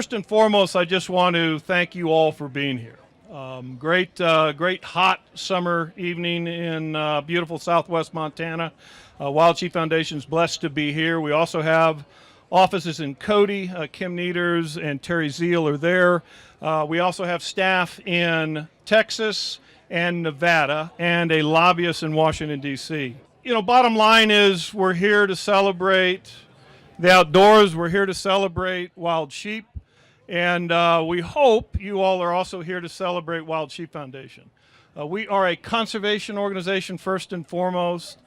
First and foremost, I just want to thank you all for being here. Great hot summer evening in beautiful southwest Montana. Wild Sheep Foundation is blessed to be here. We also have offices in Cody. Kim Nieders and Terry Zeal are there. We also have staff in Texas and Nevada and a lobbyist in Washington, D.C. You know, bottom line is we're here to celebrate the outdoors. We're here to celebrate wild sheep. And we hope you all are also here to celebrate Wild Sheep Foundation. We are a conservation organization first and foremost,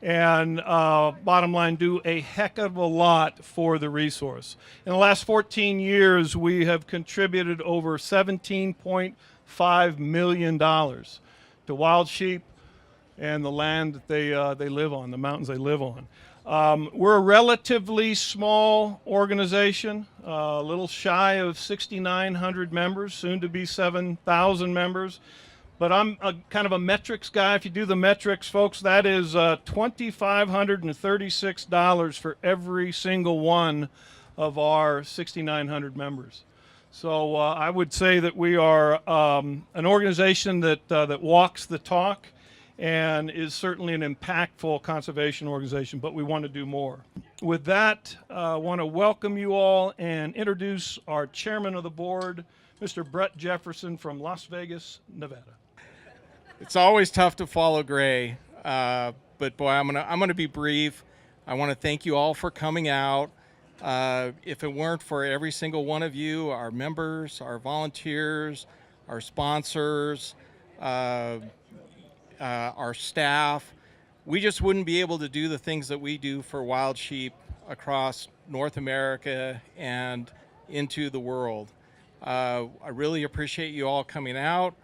and bottom line, do a heck of a lot for the resource. In the last 14 years, we have contributed over $17.5 million to wild sheep and the land that they live on, the mountains they live on. We're a relatively small organization, a little shy of 6,900 members, soon to be 7,000 members. But I'm kind of a metrics guy. If you do the metrics, folks, that is $2,536 for every single one of our 6,900 members. So I would say that we are an organization that walks the talk and is certainly an impactful conservation organization, but we want to do more. With that, I want to welcome you all and introduce our chairman of the board, Mr. Brett Jefferson from Las Vegas, Nevada. It's always tough to follow Gray, but boy, I'm gonna be brief. I want to thank you all for coming out. If it weren't for every single one of you, our members, our volunteers, our sponsors, our staff, we just wouldn't be able to do the things that we do for wild sheep across North America and into the world. I really appreciate you all coming out.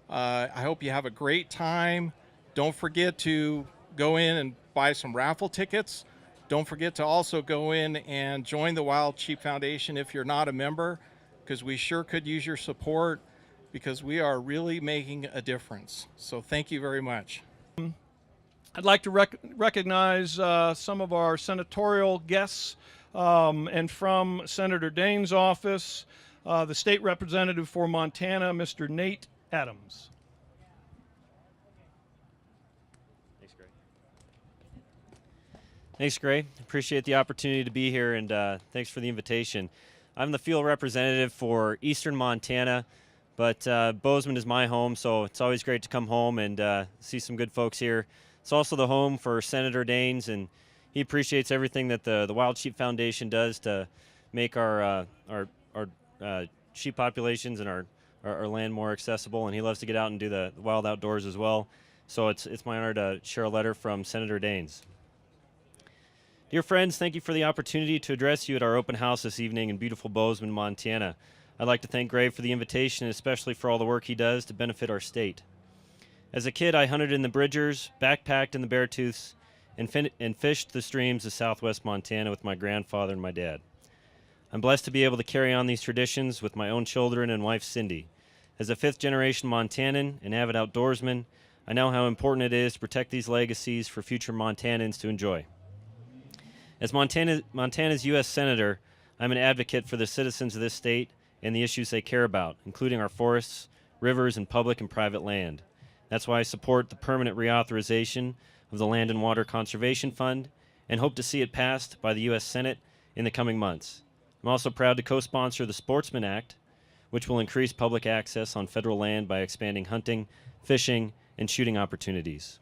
I hope you have a great time. Don't forget to go in and buy some raffle tickets. Don't forget to also go in and join the Wild Sheep Foundation if you're not a member, because we sure could use your support, because we are really making a difference. So thank you very much. I'd like to recognize some of our senatorial guests, and from Senator Daines' office, the state representative for Montana, Mr. Nate Adams. Thanks, Gray. Thanks, Gray. Appreciate the opportunity to be here, and thanks for the invitation. I'm the field representative for Eastern Montana, but Bozeman is my home, so it's always great to come home and see some good folks here. It's also the home for Senator Daines, and he appreciates everything that the Wild Sheep Foundation does to make our sheep populations and our land more accessible, and he loves to get out and do the wild outdoors as well. So it's my honor to share a letter from Senator Daines. Dear friends, thank you for the opportunity to address you at our open house this evening in beautiful Bozeman, Montana. I'd like to thank Gray for the invitation, especially for all the work he does to benefit our state. As a kid, I hunted in the Bridgers, backpacked in the Beartooths, and fished the streams of southwest Montana with my grandfather and my dad. I'm blessed to be able to carry on these traditions with my own children and wife, Cindy. As a fifth-generation Montanan and avid outdoorsman, I know how important it is to protect these legacies for future Montanans to enjoy. As Montana's U.S. Senator, I'm an advocate for the citizens of this state and the issues they care about, including our forests, rivers, and public and private land. That's why I support the permanent reauthorization of the Land and Water Conservation Fund and hope to see it passed by the U.S. Senate in the coming months. I'm also proud to co-sponsor the Sportsman Act, which will increase public access on federal land by expanding hunting, fishing, and shooting opportunities.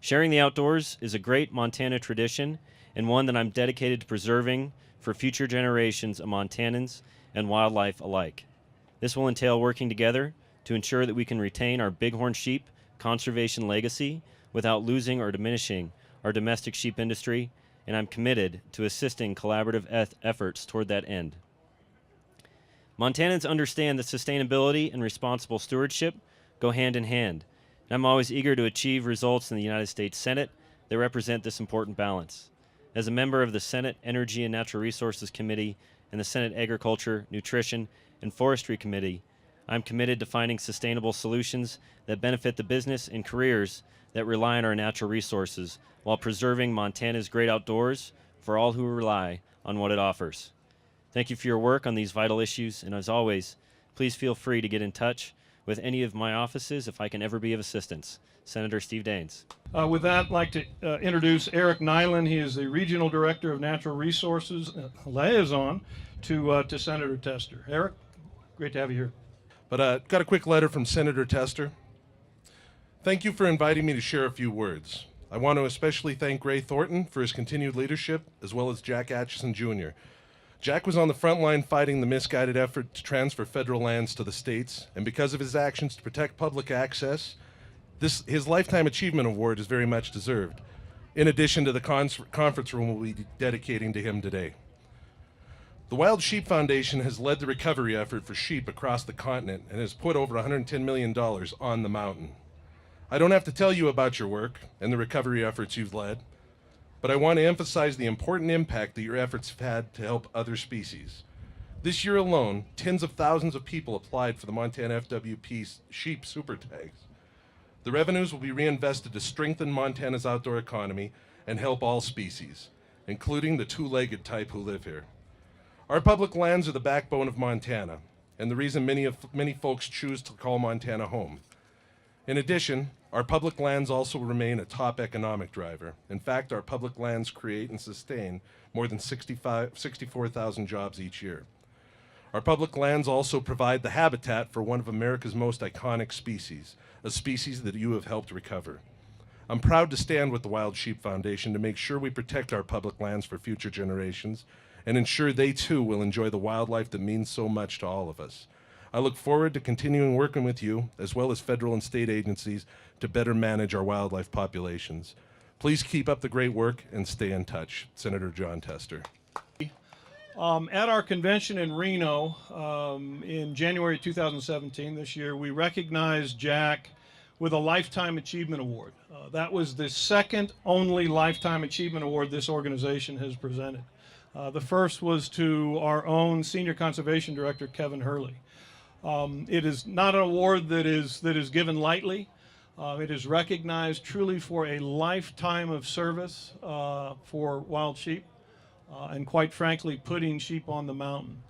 Sharing the outdoors is a great Montana tradition and one that I'm dedicated to preserving for future generations of Montanans and wildlife alike. This will entail working together to ensure that we can retain our bighorn sheep conservation legacy without losing or diminishing our domestic sheep industry, and I'm committed to assisting collaborative efforts toward that end. Montanans understand that sustainability and responsible stewardship go hand in hand, and I'm always eager to achieve results in the United States Senate that represent this important balance. As a member of the Senate Energy and Natural Resources Committee and the Senate Agriculture, Nutrition, and Forestry Committee, I'm committed to finding sustainable solutions that benefit the business and careers that rely on our natural resources while preserving Montana's great outdoors for all who rely on what it offers. Thank you for your work on these vital issues, and as always, please feel free to get in touch with any of my offices if I can ever be of assistance. Senator Steve Daines. With that, I'd like to introduce Erik Nylund. He is the Regional Director of Natural Resources Liaison to Senator Tester. Erik, great to have you here. But got a quick letter from Senator Tester. Thank you for inviting me to share a few words. I want to especially thank Gray Thornton for his continued leadership, as well as Jack Atcheson Jr. Jack was on the front line fighting the misguided effort to transfer federal lands to the states, and because of his actions to protect public access, his Lifetime Achievement Award is very much deserved, in addition to the conference room we'll be dedicating to him today. The Wild Sheep Foundation has led the recovery effort for sheep across the continent and has put over $110 million on the mountain. I don't have to tell you about your work and the recovery efforts you've led, but I want to emphasize the important impact that your efforts have had to help other species. This year alone, tens of thousands of people applied for the Montana FWP sheep super tags. The revenues will be reinvested to strengthen Montana's outdoor economy and help all species, including the two-legged type who live here. Our public lands are the backbone of Montana, and the reason many folks choose to call Montana home. In addition, our public lands also remain a top economic driver. In fact, our public lands create and sustain more than 64,000 jobs each year. Our public lands also provide the habitat for one of America's most iconic species, a species that you have helped recover. I'm proud to stand with the Wild Sheep Foundation to make sure we protect our public lands for future generations and ensure they too will enjoy the wildlife that means so much to all of us. I look forward to continuing working with you, as well as federal and state agencies, to better manage our wildlife populations. Please keep up the great work and stay in touch. Senator Jon Tester. At our convention in Reno in January 2017, this year, we recognized Jack with a Lifetime Achievement Award. That was the second only Lifetime Achievement Award this organization has presented. The first was to our own Senior Conservation Director, Kevin Hurley. It is not an award that is given lightly. It is recognized truly for a lifetime of service for wild sheep, and quite frankly, putting sheep on the mountain.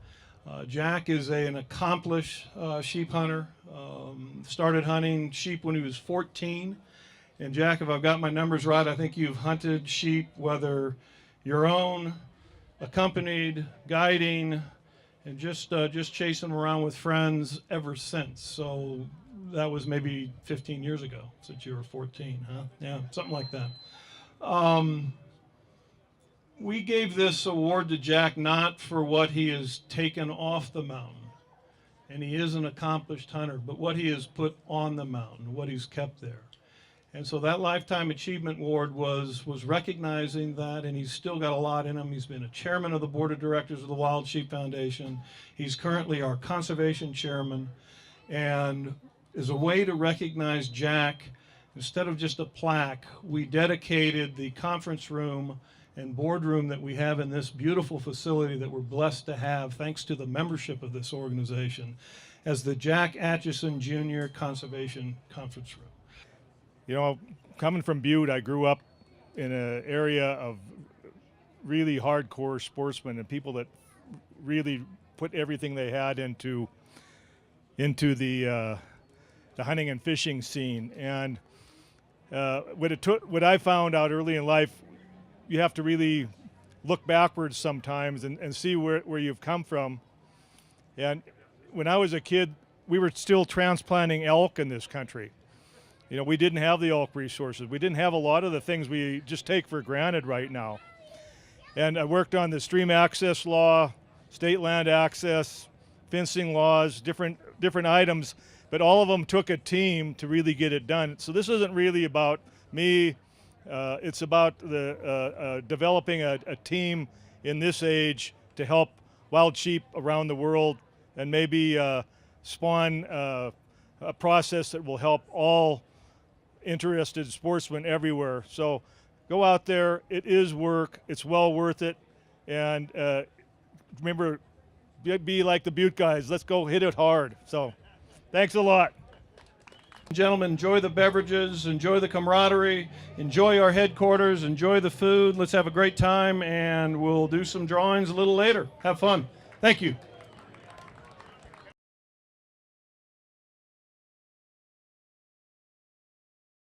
Jack is an accomplished sheep hunter. Started hunting sheep when he was 14. And Jack, if I've got my numbers right, I think you've hunted sheep, whether your own, accompanied, guiding, and just chasing them around with friends ever since. So that was maybe 15 years ago since you were 14, huh? Yeah, something like that. We gave this award to Jack not for what he has taken off the mountain, and he is an accomplished hunter, but what he has put on the mountain, what he's kept there. And so that Lifetime Achievement Award was recognizing that, and he's still got a lot in him. He's been a chairman of the board of directors of the Wild Sheep Foundation. He's currently our conservation chairman. And as a way to recognize Jack, instead of just a plaque, we dedicated the conference room and boardroom that we have in this beautiful facility that we're blessed to have, thanks to the membership of this organization, as the Jack Atcheson Jr. Conservation Conference Room. You know, coming from Butte, I grew up in an area of really hardcore sportsmen and people that really put everything they had into the hunting and fishing scene. And what I found out early in life, you have to really look backwards sometimes and see where you've come from. And when I was a kid, we were still transplanting elk in this country. You know, we didn't have the elk resources. We didn't have a lot of the things we just take for granted right now. And I worked on the stream access law, state land access, fencing laws, different items, but all of them took a team to really get it done. So this isn't really about me. It's about developing a team in this age to help wild sheep around the world and maybe spawn a process that will help all interested sportsmen everywhere. So go out there. It is work. It's well worth it. And remember, be like the Butte guys. Let's go hit it hard. So thanks a lot. Gentlemen, enjoy the beverages, enjoy the camaraderie, enjoy our headquarters, enjoy the food. Let's have a great time, and we'll do some drawings a little later. Have fun. Thank you.